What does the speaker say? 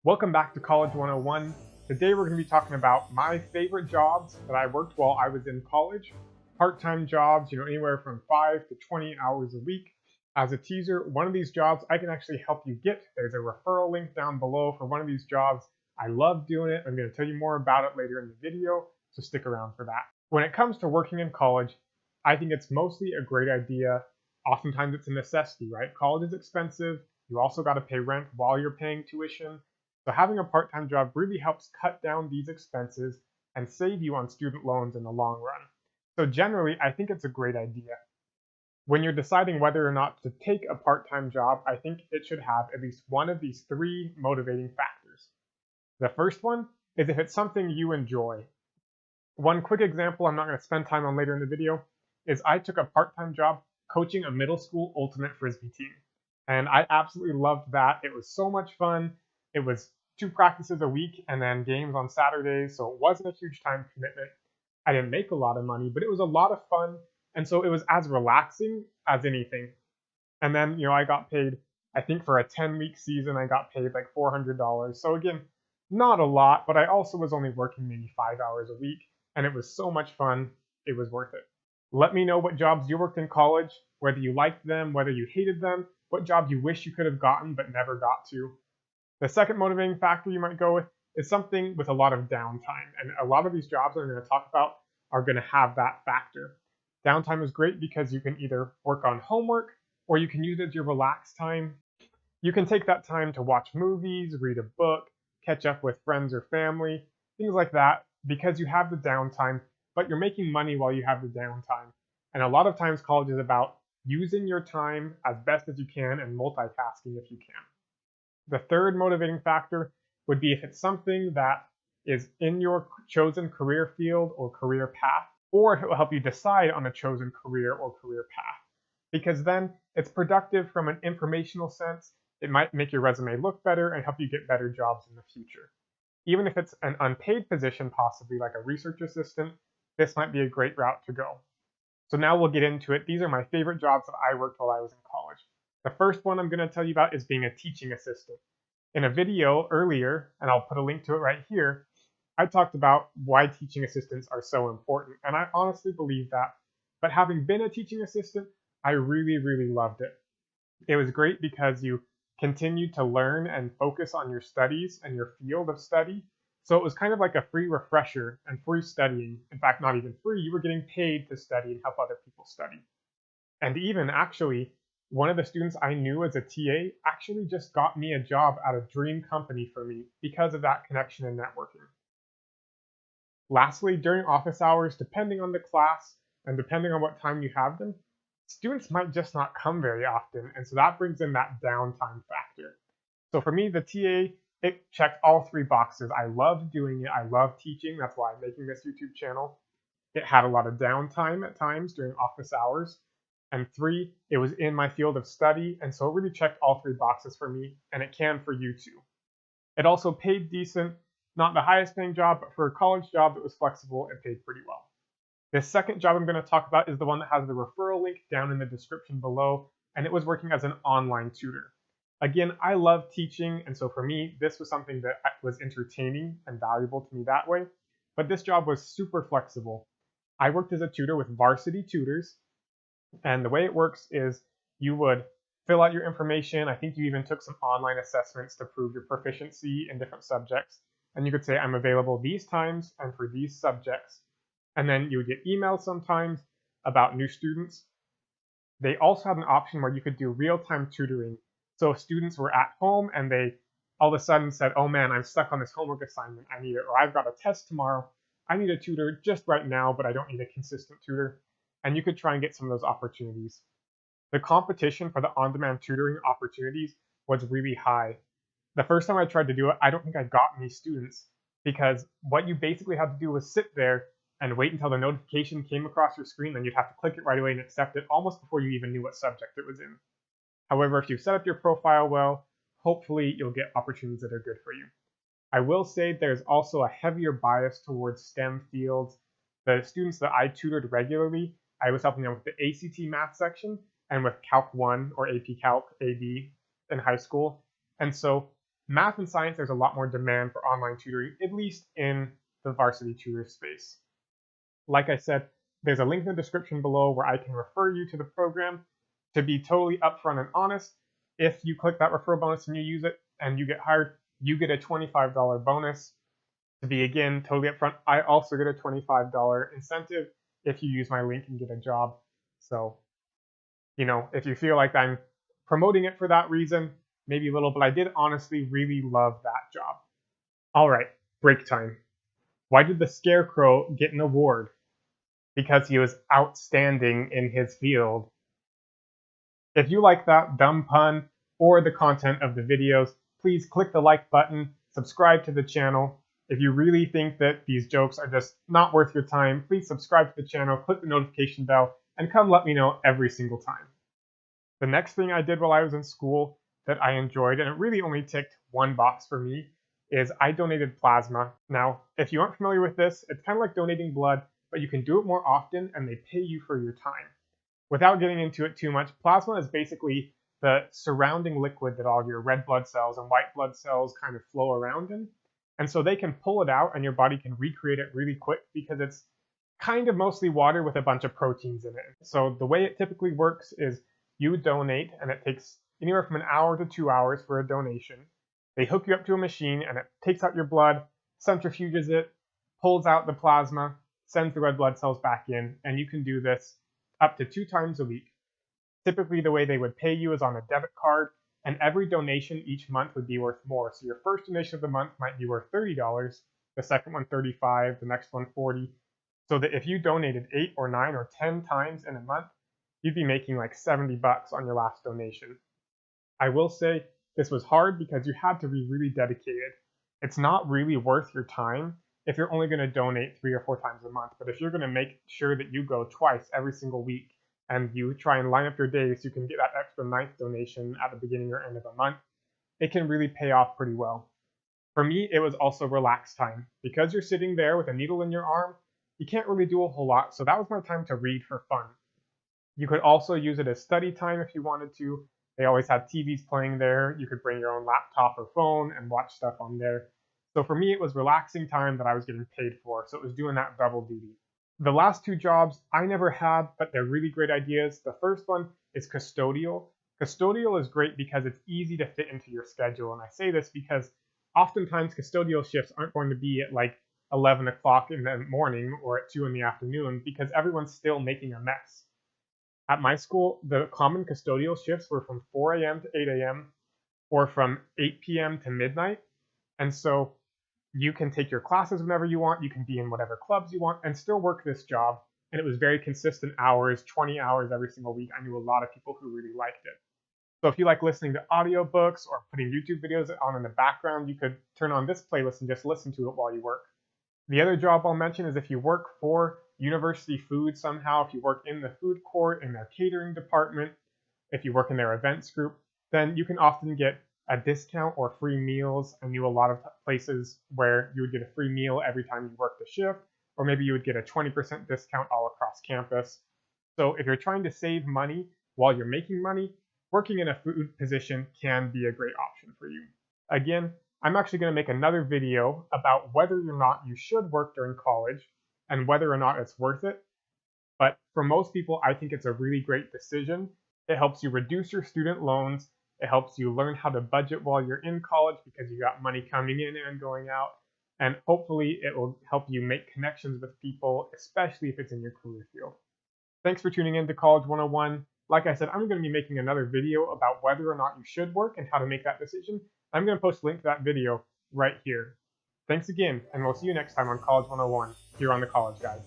Welcome back to College 101. Today we're going to be talking about my favorite jobs that I worked while I was in college. Part-time jobs, anywhere from 5 to 20 hours a week. As a teaser, one of these jobs I can actually help you get. There's a referral link down below for one of these jobs. I love doing it. I'm going to tell you more about it later in the video, so stick around for that. When it comes to working in college, I think it's mostly a great idea. Oftentimes it's a necessity, right? College is expensive. You also got to pay rent while you're paying tuition. So having a part-time job really helps cut down these expenses and save you on student loans in the long run. So generally, I think it's a great idea. When you're deciding whether or not to take a part-time job, I think it should have at least one of these three motivating factors. The first one is if it's something you enjoy. One quick example I'm not going to spend time on later in the video is I took a part-time job coaching a middle school ultimate frisbee team. And I absolutely loved that. It was so much fun. It was 2 practices a week and then games on Saturdays, so it wasn't a huge time commitment. I didn't make a lot of money, but it was a lot of fun, and so it was as relaxing as anything. And then, I got paid, I think for a 10-week season, I got paid like $400. So again, not a lot, but I also was only working maybe 5 hours a week, and it was so much fun, it was worth it. Let me know what jobs you worked in college, whether you liked them, whether you hated them, what job you wish you could have gotten but never got to. The second motivating factor you might go with is something with a lot of downtime, and a lot of these jobs I'm going to talk about are going to have that factor. Downtime is great because you can either work on homework or you can use it as your relaxed time. You can take that time to watch movies, read a book, catch up with friends or family, things like that, because you have the downtime, but you're making money while you have the downtime. And a lot of times college is about using your time as best as you can and multitasking if you can. The third motivating factor would be if it's something that is in your chosen career field or career path, or if it will help you decide on a chosen career or career path. Because then it's productive from an informational sense. It might make your resume look better and help you get better jobs in the future. Even if it's an unpaid position, possibly like a research assistant, this might be a great route to go. So now we'll get into it. These are my favorite jobs that I worked while I was in college. The first one I'm going to tell you about is being a teaching assistant. In a video earlier, and I'll put a link to it right here, I talked about why teaching assistants are so important, and I honestly believe that. But having been a teaching assistant, I really, really loved it. It was great because you continued to learn and focus on your studies and your field of study. So it was kind of like a free refresher and free studying. In fact, not even free, you were getting paid to study and help other people study. And even actually, one of the students I knew as a TA actually just got me a job at a dream company for me because of that connection and networking. Lastly, during office hours, depending on the class and depending on what time you have them, students might just not come very often, and so that brings in that downtime factor. So for me, the TA, it checked all 3 boxes. I loved doing it. I love teaching. That's why I'm making this YouTube channel. It had a lot of downtime at times during office hours. And 3, it was in my field of study, and so it really checked all 3 boxes for me, and it can for you too. It also paid decent, not the highest paying job, but for a college job that was flexible, it paid pretty well. This second job I'm going to talk about is the one that has the referral link down in the description below, and it was working as an online tutor. Again, I love teaching, and so for me, this was something that was entertaining and valuable to me that way, but this job was super flexible. I worked as a tutor with Varsity Tutors, and the way it works is you would fill out your information. I think you even took some online assessments to prove your proficiency in different subjects. And you could say, I'm available these times and for these subjects. And then you would get emails sometimes about new students. They also had an option where you could do real-time tutoring. So if students were at home and they all of a sudden said, oh man, I'm stuck on this homework assignment, I need it, or I've got a test tomorrow, I need a tutor just right now, but I don't need a consistent tutor. And you could try and get some of those opportunities. The competition for the on-demand tutoring opportunities was really high. The first time I tried to do it, I don't think I got any students because what you basically had to do was sit there and wait until the notification came across your screen, then you'd have to click it right away and accept it almost before you even knew what subject it was in. However, if you set up your profile well, hopefully you'll get opportunities that are good for you. I will say there's also a heavier bias towards STEM fields. The students that I tutored regularly, I was helping them with the ACT math section and with Calc 1 or AP Calc AB in high school. And so Math and science, there's a lot more demand for online tutoring, at least in the varsity tutor space. Like I said, there's a link in the description below where I can refer you to the program. To be totally upfront and honest, if you click that referral bonus and you use it and you get hired, you get a $25 bonus. To be, again, totally upfront, I also get a $25 incentive if you use my link and get a job. So, if you feel like I'm promoting it for that reason, maybe a little, but I did honestly really love that job. All right, break time. Why did the Scarecrow get an award? Because he was outstanding in his field. If you like that dumb pun or the content of the videos, please click the like button, subscribe to the channel. If you really think that these jokes are just not worth your time, please subscribe to the channel, click the notification bell, and come let me know every single time. The next thing I did while I was in school that I enjoyed, and it really only ticked one box for me, is I donated plasma. Now, if you aren't familiar with this, it's kind of like donating blood, but you can do it more often and they pay you for your time. Without getting into it too much, plasma is basically the surrounding liquid that all of your red blood cells and white blood cells kind of flow around in. And so they can pull it out and your body can recreate it really quick because it's kind of mostly water with a bunch of proteins in it. So the way it typically works is you donate, and it takes anywhere from an hour to 2 hours for a donation. They hook you up to a machine and it takes out your blood, centrifuges it, pulls out the plasma, sends the red blood cells back in, and you can do this up to 2 times a week. Typically, the way they would pay you is on a debit card, and every donation each month would be worth more. So your first donation of the month might be worth $30, the second one $35, the next one $40. So that if you donated 8 or 9 or 10 times in a month, you'd be making like $70 on your last donation. I will say this was hard because you had to be really dedicated. It's not really worth your time if you're only going to donate 3 or 4 times a month. But if you're going to make sure that you go twice every single week and you try and line up your days so you can get that extra 9th donation at the beginning or end of a month, it can really pay off pretty well. For me, it was also relaxed time. Because you're sitting there with a needle in your arm, you can't really do a whole lot, so that was my time to read for fun. You could also use it as study time if you wanted to. They always had TVs playing there. You could bring your own laptop or phone and watch stuff on there. So for me, it was relaxing time that I was getting paid for, so it was doing that double duty. The last 2 jobs I never had, but they're really great ideas. The first one is custodial. Custodial is great because it's easy to fit into your schedule, and I say this because oftentimes custodial shifts aren't going to be at like 11 o'clock in the morning or at 2 in the afternoon because everyone's still making a mess. At my school, the common custodial shifts were from 4 a.m. to 8 a.m. or from 8 p.m. to midnight. And so you can take your classes whenever you want, you can be in whatever clubs you want, and still work this job. And it was very consistent hours, 20 hours every single week. I knew a lot of people who really liked it. So if you like listening to audiobooks or putting YouTube videos on in the background, you could turn on this playlist and just listen to it while you work. The other job I'll mention is if you work for university food somehow, if you work in the food court, in their catering department, if you work in their events group, then you can often get a discount or free meals. I knew a lot of places where you would get a free meal every time you worked a shift, or maybe you would get a 20% discount all across campus. So if you're trying to save money while you're making money, working in a food position can be a great option for you. Again, I'm actually going to make another video about whether or not you should work during college and whether or not it's worth it. But for most people, I think it's a really great decision. It helps you reduce your student loans. It helps you learn how to budget while you're in college because you got money coming in and going out. And hopefully it will help you make connections with people, especially if it's in your career field. Thanks for tuning in to College 101. Like I said, I'm going to be making another video about whether or not you should work and how to make that decision. I'm going to post a link to that video right here. Thanks again, and we'll see you next time on College 101 here on The College Guide.